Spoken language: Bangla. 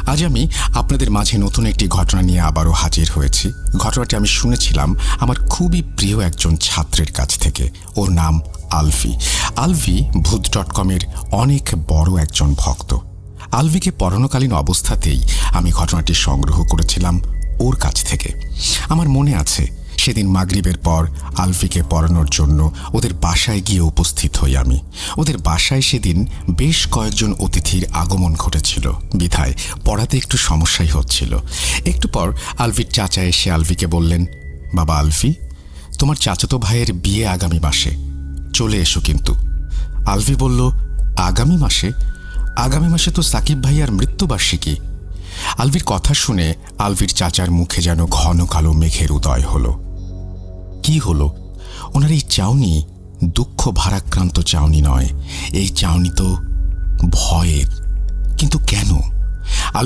আজ আমি আপনাদের মাঝে নতুন একটি ঘটনা নিয়ে আবারও হাজির হয়েছি। ঘটনাটি আমি শুনেছিলাম আমার খুবই প্রিয় একজন ছাত্রের কাছ থেকে। ওর নাম আলভি। আলভি ভূত.com-এর অনেক বড় একজন ভক্ত। আলভিকে পড়ানোকালীন অবস্থাতেই আমি ঘটনাটি সংগ্রহ করেছিলাম ওর কাছ থেকে। আমার মনে আছে সেদিন মাগরিবের পর আলভিকে পড়ানোর জন্য ওদের বাসায় গিয়ে উপস্থিত হই আমি। ওদের বাসায় সেদিন বেশ কয়েকজন অতিথির আগমন ঘটেছিল, বিধায় পড়াতে একটু সমস্যাই হচ্ছিল। একটু পর আলভির চাচা এসে আলভিকে বললেন, বাবা আলভি, তোমার চাচাতো ভাইয়ের বিয়ে আগামী মাসে, চলে এসো কিন্তু। আলভি বলল, আগামী মাসে? আগামী মাসে তো সাকিব ভাইয়ার মৃত্যুবার্ষিকী। আলভির কথা শুনে আলভির চাচার মুখে যেন ঘন কালো মেঘের উদয় হলো। কি হলো? ওনার এই চাউনি দুঃখ ভারাক্রান্ত চাউনি নয়, এই চাউনি তো ভয়ের। কিন্তু কেন?